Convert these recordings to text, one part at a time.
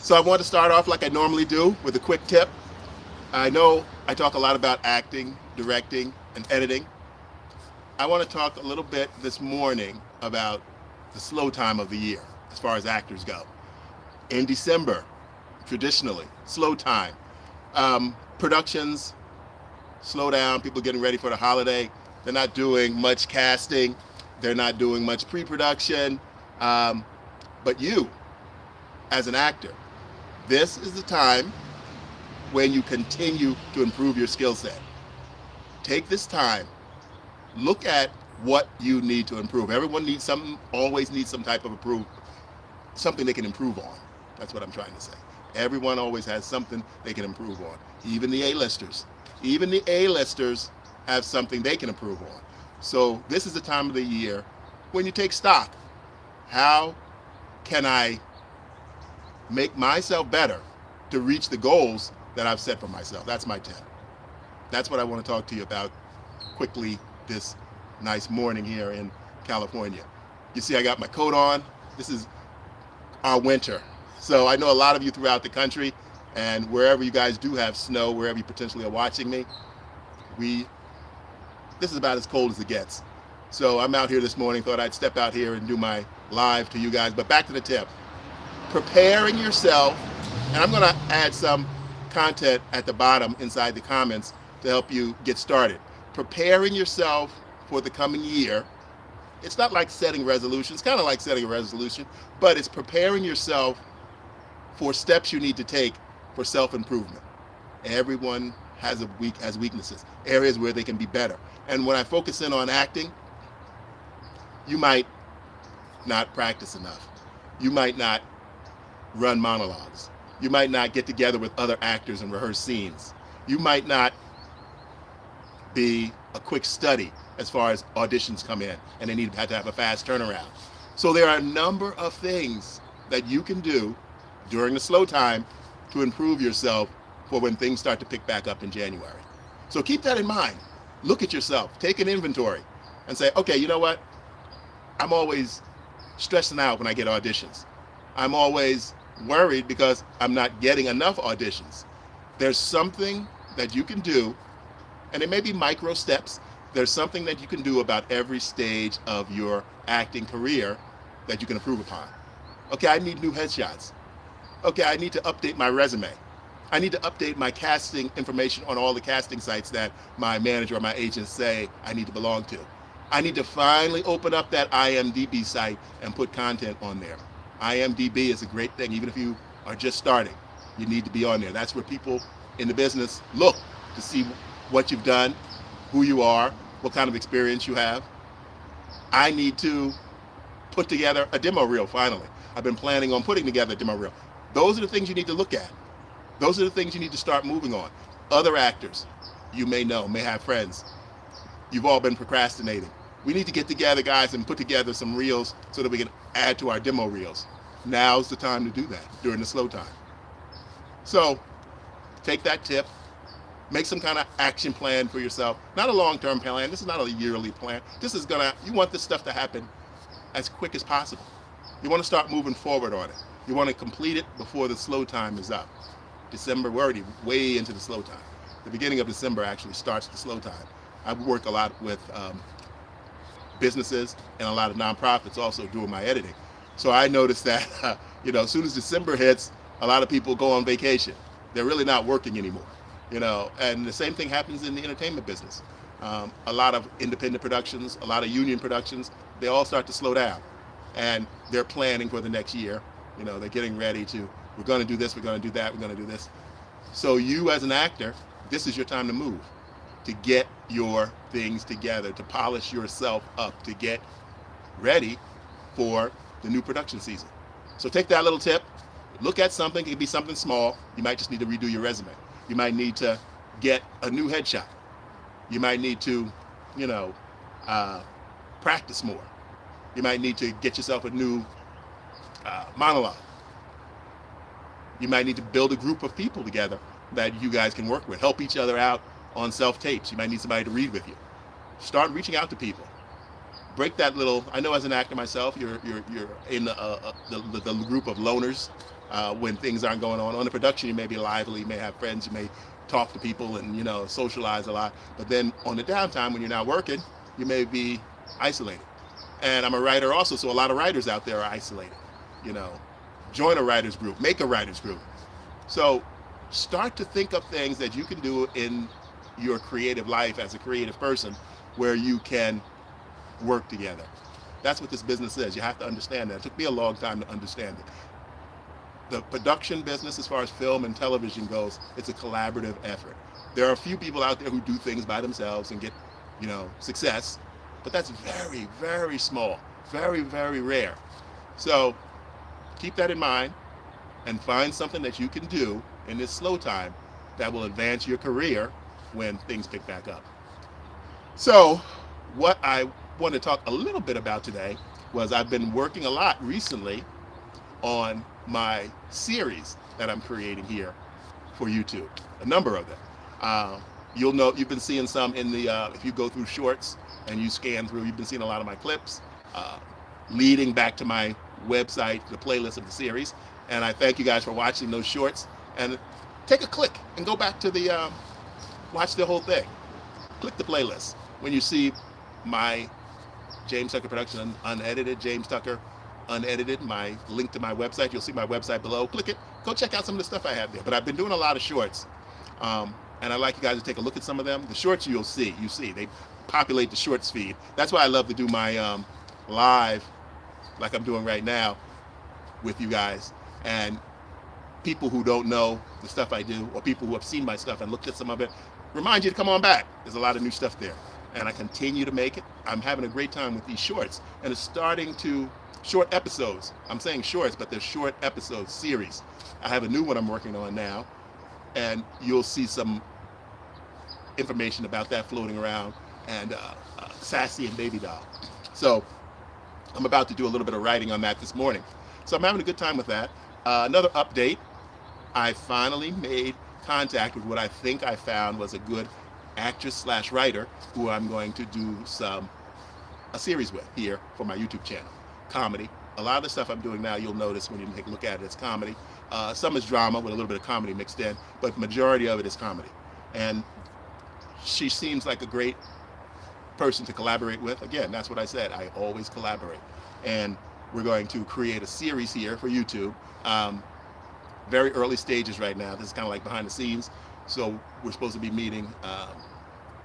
So I want to start off like I normally do with a quick tip. I know I talk a lot about acting, directing, and editing. I want to talk a little bit this morning about the slow time of the year as far as actors go. In December, traditionally, slow time. Productions slow down, people getting ready for the holiday. They're not doing much casting, they're not doing much pre-production. But you, as an actor, this is the time when you continue to improve your skill set. Take this time, look at what you need to improve. Everyone needs something, always needs some type of something they can improve on. That's what I'm trying to say. Everyone always has something they can improve on. Even the A-listers. Even the A-listers have something they can improve on. So this is the time of the year when you take stock. How can I make myself better to reach the goals that I've set for myself? That's my tip. That's what I want to talk to you about quickly this nice morning here in California. You see I got my coat on. This is our winter. So I know a lot of you throughout the country, and wherever you guys do have snow, wherever you potentially are watching me, this is about as cold as it gets. So I'm out here this morning, thought I'd step out here and do my live to you guys. But back to the tip. Preparing yourself, and I'm gonna add some content at the bottom inside the comments to help you get started. Preparing yourself for the coming year. It's not like setting resolutions, kind of like setting a resolution, but it's preparing yourself for steps you need to take for self-improvement. Everyone has weaknesses, areas where they can be better. And when I focus in on acting, you might not practice enough. You might not run monologues. You might not get together with other actors and rehearse scenes. You might not be a quick study as far as auditions come in and they have to have a fast turnaround. So there are a number of things that you can do during the slow time to improve yourself for when things start to pick back up in January. So keep that in mind. Look at yourself, take an inventory and say, okay, you know what? I'm always stressing out when I get auditions. I'm always worried because I'm not getting enough auditions. There's something that you can do, and it may be micro steps. There's something that you can do about every stage of your acting career that you can improve upon. Okay, I need new headshots. Okay, I need to update my resume. I need to update my casting information on all the casting sites that my manager or my agents say I need to belong to. I need to finally open up that IMDb site and put content on there. IMDb is a great thing, even if you are just starting. You need to be on there. That's where people in the business look to see what you've done, who you are, what kind of experience you have. I need to put together a demo reel finally. I've been planning on putting together a demo reel. Those are the things you need to look at. Those are the things you need to start moving on. Other actors you may know, may have friends. You've all been procrastinating. We need to get together, guys, and put together some reels so that we can add to our demo reels. Now's the time to do that, during the slow time. So take that tip, make some kind of action plan for yourself. Not a long-term plan. This is not a yearly plan. You want this stuff to happen as quick as possible. You want to start moving forward on it. You want to complete it before the slow time is up. December, we're already way into the slow time. The beginning of December actually starts the slow time. I work a lot with businesses and a lot of nonprofits also doing my editing. So I noticed that, as soon as December hits, a lot of people go on vacation. They're really not working anymore, and the same thing happens in the entertainment business. A lot of independent productions, a lot of union productions, they all start to slow down and they're planning for the next year. They're getting ready we're going to do this, we're going to do that, we're going to do this. So you as an actor, this is your time to move, to get your things together, to polish yourself up, to get ready for the new production season. So take that little tip, look at something. It could be something small. You might just need to redo your resume. You might need to get a new headshot. You might need to, practice more. You might need to get yourself a new monologue. You might need to build a group of people together that you guys can work with, help each other out on self-tapes. You might need somebody to read with you. Start reaching out to people. Break that little, I know as an actor myself, you're in the group of loners. when things aren't going on. On the production, you may be lively, you may have friends, you may talk to people and, socialize a lot. But then on the downtime, when you're not working, you may be isolated. And I'm a writer also, so a lot of writers out there are isolated. You know, join a writer's group, make a writer's group. So start to think of things that you can do in your creative life as a creative person where you can work together. That's what this business is. You have to understand that. It took me a long time to understand it. The production business, as far as film and television goes, it's a collaborative effort. There are a few people out there who do things by themselves and get, success, but that's very, very small, very, very rare. So keep that in mind and find something that you can do in this slow time that will advance your career when things pick back up. So what I want to talk a little bit about today was I've been working a lot recently on my series that I'm creating here for YouTube, a number of them. You'll know, you've been seeing some in the, if you go through shorts and you scan through, you've been seeing a lot of my clips leading back to my website, the playlist of the series. And I thank you guys for watching those shorts. And take a click and go back to the, watch the whole thing. Click the playlist. When you see my James Tucker production unedited, James Tucker unedited, my link to my website, you'll see my website below. Click it, go check out some of the stuff I have there. But I've been doing a lot of shorts. And I'd like you guys to take a look at some of them. The shorts you see, they populate the shorts feed. That's why I love to do my live, like I'm doing right now with you guys. And people who don't know the stuff I do, or people who have seen my stuff and looked at some of it, remind you to come on back. There's a lot of new stuff there. And I continue to make it. I'm having a great time with these shorts. And it's starting to, short episodes. I'm saying shorts, but they're short episode series. I have a new one I'm working on now. And you'll see some information about that floating around, and Sassy and Baby Doll. So I'm about to do a little bit of writing on that this morning. So I'm having a good time with that. Another update, I finally made contact with what I think I found was a good actress/writer who I'm going to do a series with here for my YouTube channel. Comedy. A lot of the stuff I'm doing now, you'll notice when you take a look at it, it's comedy. Some is drama with a little bit of comedy mixed in, but majority of it is comedy. And she seems like a great person to collaborate with. Again, that's what I said. I always collaborate. And we're going to create a series here for YouTube. Very early stages right now. This is kind of like behind the scenes. So we're supposed to be meeting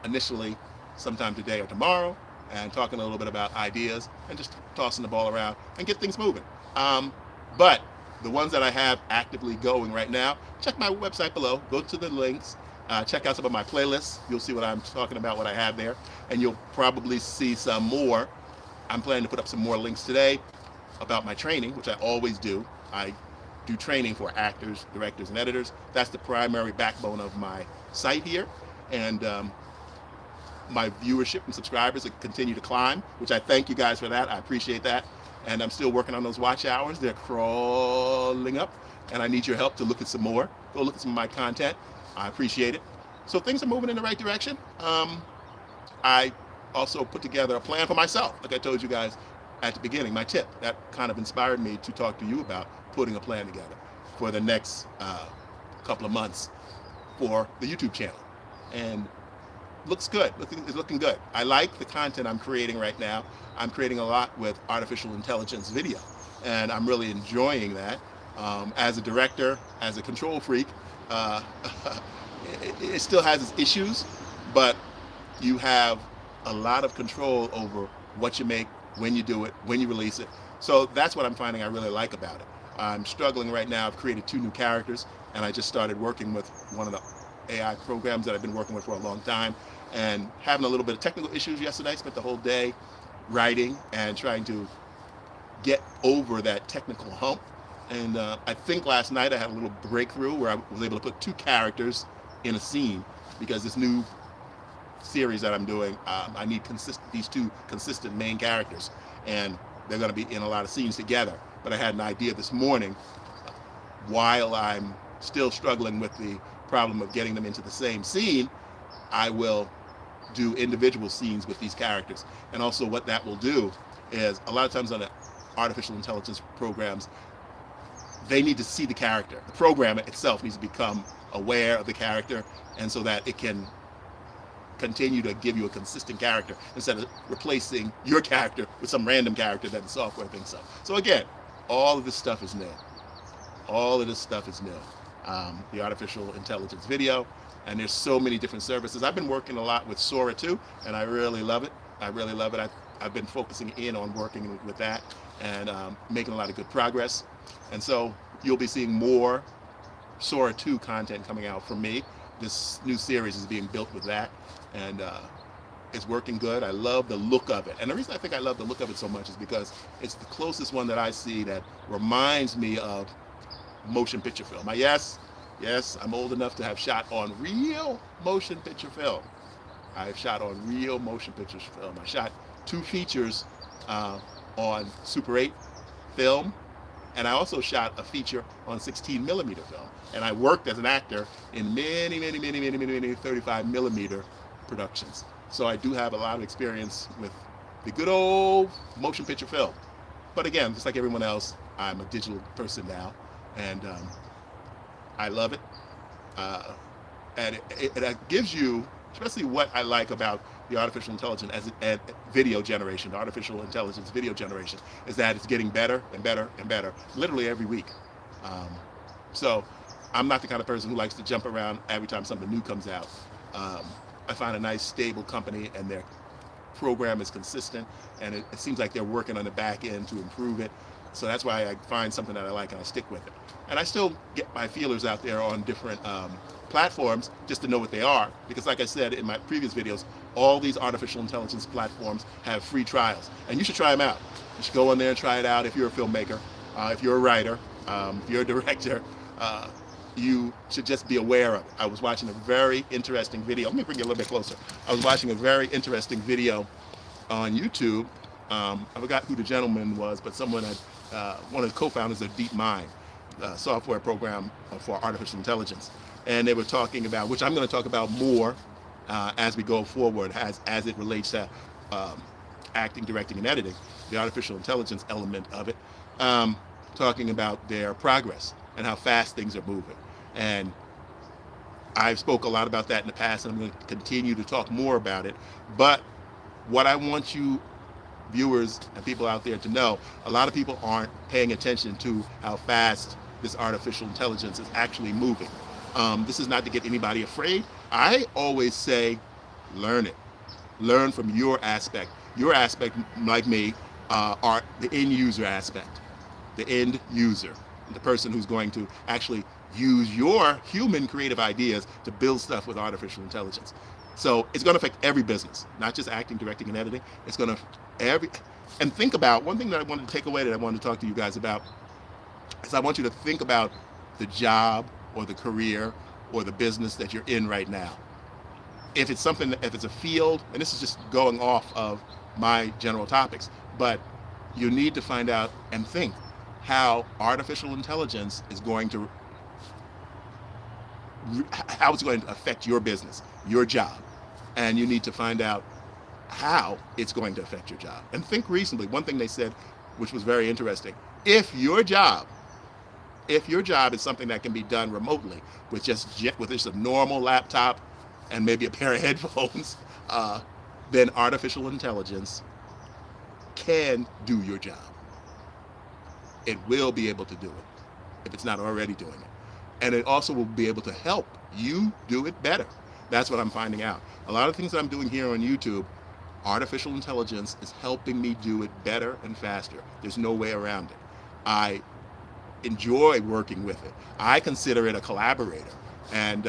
initially sometime today or tomorrow and talking a little bit about ideas and just tossing the ball around and get things moving. But the ones that I have actively going right now, check my website below, go to the links, check out some of my playlists. You'll see what I'm talking about, what I have there, and you'll probably see some more. I'm planning to put up some more links today about my training, which I always do. I do training for actors, directors, and editors. That's the primary backbone of my site here. And my viewership and subscribers continue to climb, which I thank you guys for that. I appreciate that. And I'm still working on those watch hours. They're crawling up, and I need your help to look at some more. Go look at some of my content. I appreciate it. So things are moving in the right direction. I also put together a plan for myself, like I told you guys at the beginning, my tip. That kind of inspired me to talk to you about putting a plan together for the next couple of months for the YouTube channel. And looks good. It's looking good. I like the content I'm creating right now. I'm creating a lot with artificial intelligence video, and I'm really enjoying that. As a director, as a control freak, it still has its issues, but you have a lot of control over what you make, when you do it, when you release it. So that's what I'm finding I really like about it. I'm struggling right now. I've created 2 new characters, and I just started working with one of the AI programs that I've been working with for a long time, and having a little bit of technical issues yesterday. Spent the whole day writing and trying to get over that technical hump. And I think last night I had a little breakthrough where I was able to put 2 characters in a scene, because this new series that I'm doing, I need these 2 consistent main characters, and they're going to be in a lot of scenes together. But I had an idea this morning, while I'm still struggling with the problem of getting them into the same scene, I will do individual scenes with these characters. And also what that will do is, a lot of times on the artificial intelligence programs, they need to see the character. The programmer itself needs to become aware of the character, and so that it can continue to give you a consistent character instead of replacing your character with some random character that the software thinks of. So again, all of this stuff is new. All of this stuff is new. The artificial intelligence video, and there's so many different services. I've been working a lot with Sora too, and I really love it. I really love it. I've been focusing in on working with that and making a lot of good progress. And so you'll be seeing more Sora 2 content coming out from me. This new series is being built with that, and it's working good. I love the look of it. And the reason I think I love the look of it so much is because it's the closest one that I see that reminds me of motion picture film. Yes, I'm old enough to have shot on real motion picture film. I've shot on real motion picture film. I shot 2 features on Super 8 film, and I also shot a feature on 16 millimeter film. And I worked as an actor in many 35 millimeter productions. So I do have a lot of experience with the good old motion picture film. But again, just like everyone else, I'm a digital person now, and I love it. And it gives you, especially what I like about the artificial intelligence as video generation, the artificial intelligence video generation, is that it's getting better and better and better, literally every week. So I'm not the kind of person who likes to jump around every time something new comes out. I find a nice stable company, and their program is consistent, and it seems like they're working on the back end to improve it. So that's why I find something that I like and I stick with it. And I still get my feelers out there on different platforms just to know what they are, because like I said in my previous videos, all these artificial intelligence platforms have free trials, and you should try them out. You should go on there and try it out if you're a filmmaker, if you're a writer, if you're a director. You should just be aware of it. I was watching a very interesting video. Let me bring you a little bit closer. I was watching a very interesting video on YouTube. I forgot who the gentleman was, but someone had, one of the co-founders of DeepMind, software program for artificial intelligence. And they were talking about, which I'm going to talk about more as we go forward, as it relates to acting, directing, and editing, the artificial intelligence element of it, talking about their progress and how fast things are moving. And I've spoke a lot about that in the past, and I'm going to continue to talk more about it. But what I want you viewers and people out there to know, a lot of people aren't paying attention to how fast this artificial intelligence is actually moving. This is not to get anybody afraid. I always say, learn it. Learn from your aspect. Your aspect, like me, are the end user aspect. The end user. The person who's going to actually use your human creative ideas to build stuff with artificial intelligence. So it's going to affect every business, not just acting, directing, and editing. It's going to and think about one thing that I wanted to take away that I wanted to talk to you guys about is I want you to think about the job or the career or the business that you're in right now. If it's something, if it's a field, and this is just going off of my general topics, but you need to find out and think how artificial intelligence is going to, how it's going to affect your business, your job. And you need to find out how it's going to affect your job. And think reasonably. One thing they said, which was very interesting, if your job is something that can be done remotely with just a normal laptop and maybe a pair of headphones, then artificial intelligence can do your job. It will be able to do it if it's not already doing it. And it also will be able to help you do it better. That's what I'm finding out. A lot of things that I'm doing here on YouTube, artificial intelligence is helping me do it better and faster. There's no way around it. I enjoy working with it. I consider it a collaborator. And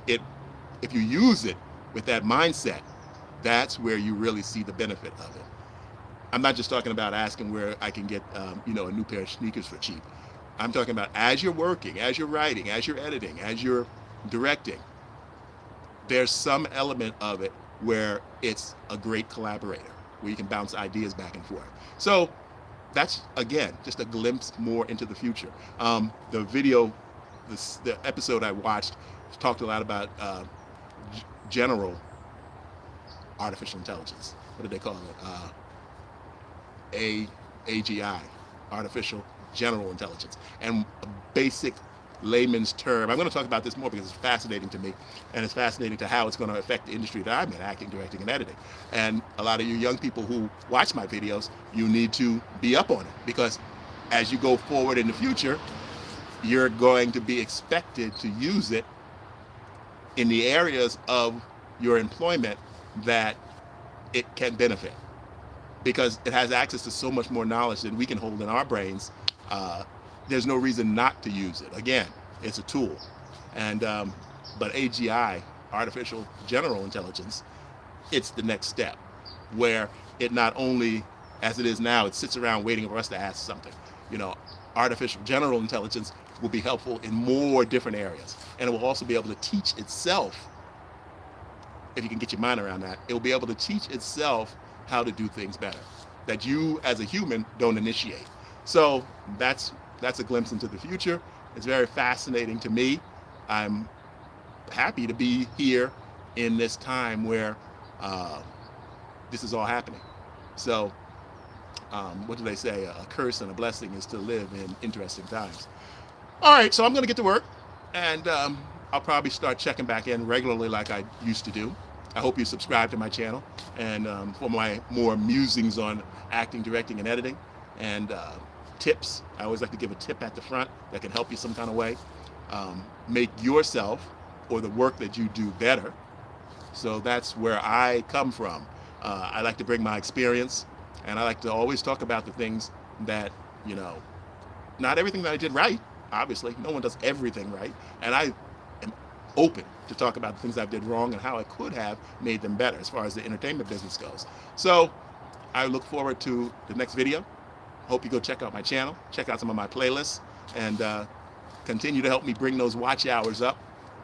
if you use it with that mindset, that's where you really see the benefit of it. I'm not just talking about asking where I can get a new pair of sneakers for cheap. I'm talking about as you're working, as you're writing, as you're editing, as you're directing, there's some element of it where it's a great collaborator, where you can bounce ideas back and forth. So that's, again, just a glimpse more into the future. The video, the episode I watched talked a lot about general artificial intelligence. What did they call it? AGI, artificial general intelligence. And a basic layman's term, I'm going to talk about this more because it's fascinating to me, and it's fascinating to how it's going to affect the industry that I'm in, acting, directing, and editing. And a lot of you young people who watch my videos, you need to be up on it, because as you go forward in the future, you're going to be expected to use it in the areas of your employment that it can benefit, because it has access to so much more knowledge than we can hold in our brains. There's no reason not to use it. Again, it's a tool. And but AGI, artificial general intelligence, it's the next step, where it not only, as it is now, it sits around waiting for us to ask something. You know, artificial general intelligence will be helpful in more different areas, and it will also be able to teach itself. If you can get your mind around that, it will be able to teach itself how to do things better that you as a human don't initiate. So that's a glimpse into the future. It's very fascinating to me. I'm happy to be here in this time where this is all happening. So what do they say? A curse and a blessing is to live in interesting times. All right, so I'm going to get to work, and I'll probably start checking back in regularly like I used to do. I hope you subscribe to my channel, and for my more musings on acting, directing, and editing, and tips. I always like to give a tip at the front that can help you some kind of way. Make yourself or the work that you do better. So that's where I come from. I like to bring my experience, and I like to always talk about the things that, you know, not everything that I did right, obviously. No one does everything right. And I am open to talk about the things I did wrong and how I could have made them better as far as the entertainment business goes. So I look forward to the next video. Hope you go check out my channel, check out some of my playlists, and continue to help me bring those watch hours up.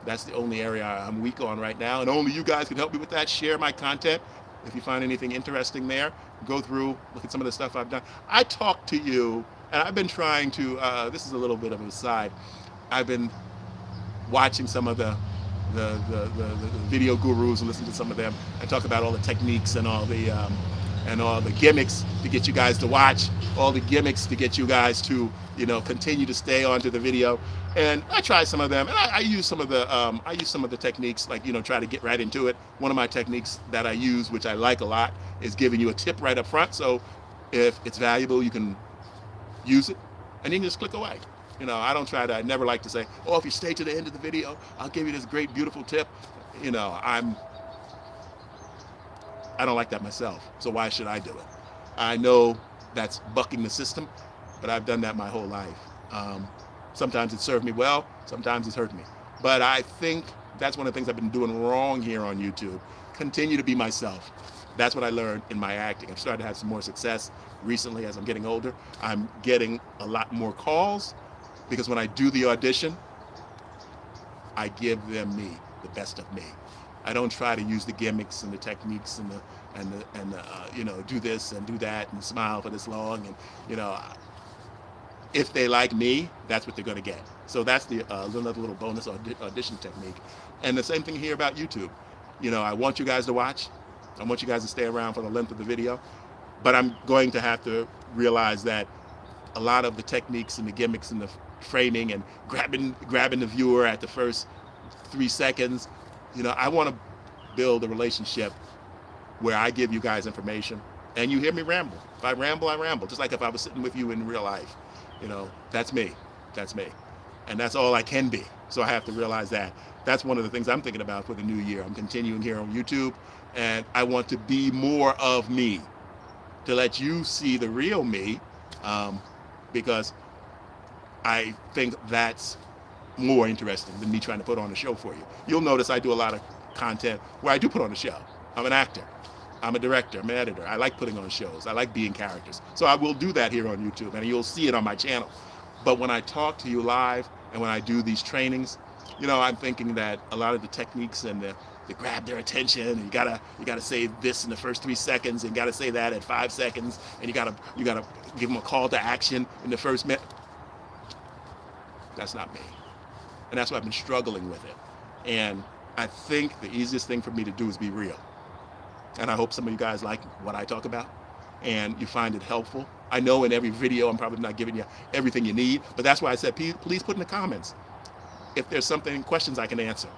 That's the only area I'm weak on right now, and only you guys can help me with that. Share my content. If you find anything interesting there, go through, look at some of the stuff I've done. I talk to you, and I've been trying to, this is a little bit of an aside, I've been watching some of the video gurus and listen to some of them and talk about all the techniques and all the gimmicks to get you guys to watch, all the gimmicks to get you guys to, you know, continue to stay onto the video. And I try some of them, and I use some of the techniques, like, you know, try to get right into it. One of my techniques that I use, which I like a lot, is giving you a tip right up front. So if it's valuable, you can use it, and you can just click away. You know, I never like to say, oh, if you stay to the end of the video, I'll give you this great, beautiful tip. You know, I don't like that myself, so why should I do it? I know that's bucking the system, but I've done that my whole life. Sometimes it served me well, sometimes it's hurt me. But I think that's one of the things I've been doing wrong here on YouTube. Continue to be myself. That's what I learned in my acting. I've started to have some more success recently as I'm getting older. I'm getting a lot more calls because when I do the audition, I give them me, the best of me. I don't try to use the gimmicks and the techniques and you know, do this and do that and smile for this long, and, you know, if they like me, that's what they're going to get. So that's the little bonus audition technique. And the same thing here about YouTube. You know, I want you guys to watch. I want you guys to stay around for the length of the video, but I'm going to have to realize that a lot of the techniques and the gimmicks and the framing and grabbing the viewer at the first 3 seconds, you know, I want to build a relationship where I give you guys information and you hear me ramble. If I ramble, I ramble, just like if I was sitting with you in real life. You know, that's me. That's me. And that's all I can be. So I have to realize that. That's one of the things I'm thinking about for the new year. I'm continuing here on YouTube, and I want to be more of me, to let you see the real me, because I think that's more interesting than me trying to put on a show for you. You'll notice I do a lot of content where I do put on a show. I'm an actor. I'm a director, I'm an editor. I like putting on shows. I like being characters. So I will do that here on YouTube, and you'll see it on my channel. But when I talk to you live and when I do these trainings, you know, I'm thinking that a lot of the techniques and the grab their attention, and you gotta say this in the first 3 seconds, and you gotta say that at 5 seconds, and you gotta give them a call to action in the first minute. That's not me. And that's why I've been struggling with it. And I think the easiest thing for me to do is be real. And I hope some of you guys like what I talk about and you find it helpful. I know in every video I'm probably not giving you everything you need, but that's why I said please put in the comments if there's something, questions I can answer.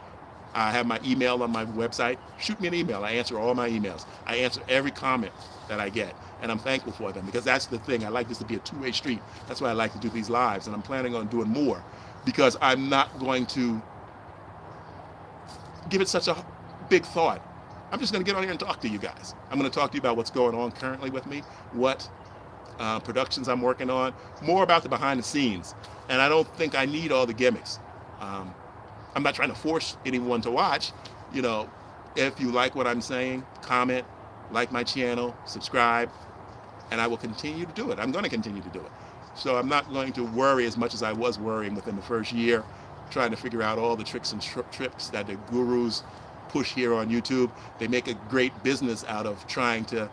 I have my email on my website. Shoot me an email. I answer all my emails. I answer every comment that I get, and I'm thankful for them, because that's the thing. I like this to be a two-way street. That's why I like to do these lives, and I'm planning on doing more, because I'm not going to give it such a big thought. I'm just going to get on here and talk to you guys. I'm going to talk to you about what's going on currently with me, what productions I'm working on, more about the behind the scenes. And I don't think I need all the gimmicks. I'm not trying to force anyone to watch. You know, if you like what I'm saying, comment, like my channel, subscribe, and I will continue to do it. I'm going to continue to do it. So I'm not going to worry as much as I was worrying within the first year, trying to figure out all the tricks and tricks that the gurus push here on YouTube. They make a great business out of trying to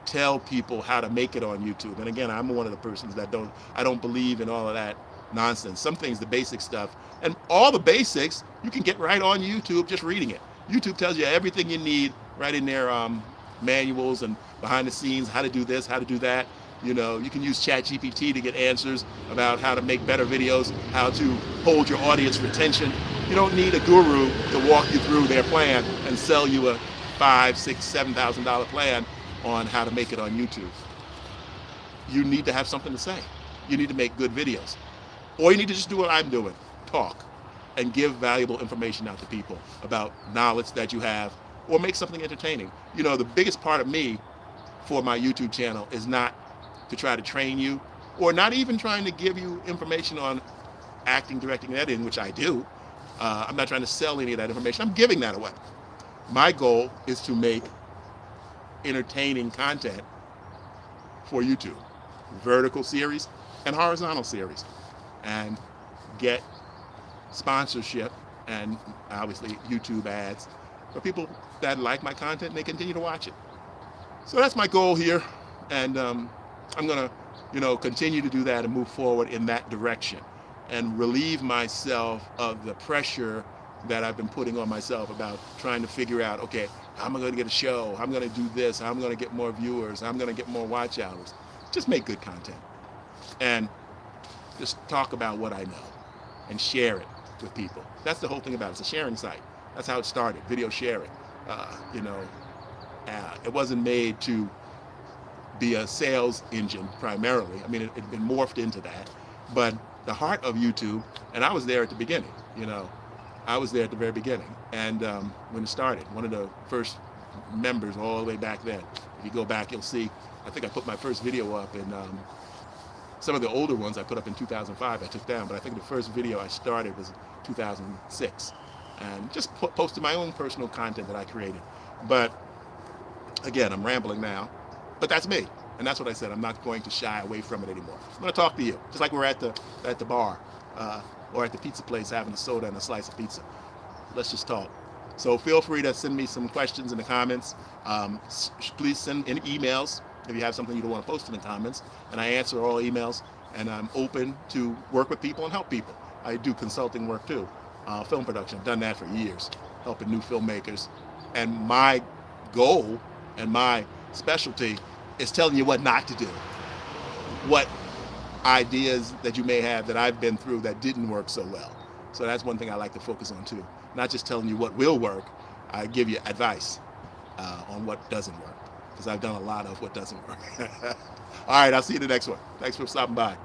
tell people how to make it on YouTube. And again, I'm one of the persons that I don't believe in all of that nonsense. Some things, the basic stuff, and all the basics, you can get right on YouTube just reading it. YouTube tells you everything you need right in their manuals and behind the scenes, how to do this, how to do that. You know, you can use ChatGPT to get answers about how to make better videos, how to hold your audience retention. You don't need a guru to walk you through their plan and sell you a $5,000, $6,000, $7,000 plan on how to make it on YouTube. You need to have something to say. You need to make good videos. Or you need to just do what I'm doing, talk, and give valuable information out to people about knowledge that you have, or make something entertaining. You know, the biggest part of me for my YouTube channel is not to try to train you, or not even trying to give you information on acting, directing, and editing, which I do. I'm not trying to sell any of that information. I'm giving that away. My goal is to make entertaining content for YouTube, vertical series and horizontal series, and get sponsorship and obviously YouTube ads for people that like my content and they continue to watch it. So that's my goal here, and I'm gonna, continue to do that and move forward in that direction and relieve myself of the pressure that I've been putting on myself about trying to figure out, okay, how am I going to get a show? How am I going to do this? How am I going to get more viewers? How am I going to get more watch hours? Just make good content and just talk about what I know and share it with people. That's the whole thing about it. It's a sharing site. That's how it started, video sharing. It wasn't made to be a sales engine primarily. I mean, it had been morphed into that. But the heart of YouTube, and I was there at the beginning, I was there at the very beginning. And when it started, one of the first members all the way back then. If you go back, you'll see, I think I put my first video up in, some of the older ones I put up in 2005, I took down, but I think the first video I started was 2006. And just posted my own personal content that I created. But again, I'm rambling now, but that's me. And that's what I said. I'm not going to shy away from it anymore. I'm going to talk to you, just like we're at the bar or at the pizza place having a soda and a slice of pizza. Let's just talk. So feel free to send me some questions in the comments. Please send in emails if you have something you don't want to post in the comments. And I answer all emails, and I'm open to work with people and help people. I do consulting work too, film production. I've done that for years, helping new filmmakers. And my goal and my specialty is telling you what not to do, what ideas that you may have that I've been through that didn't work so well. So that's one thing I like to focus on too. Not just telling you what will work, I give you advice on what doesn't work, because I've done a lot of what doesn't work. All right, I'll see you in the next one. Thanks for stopping by.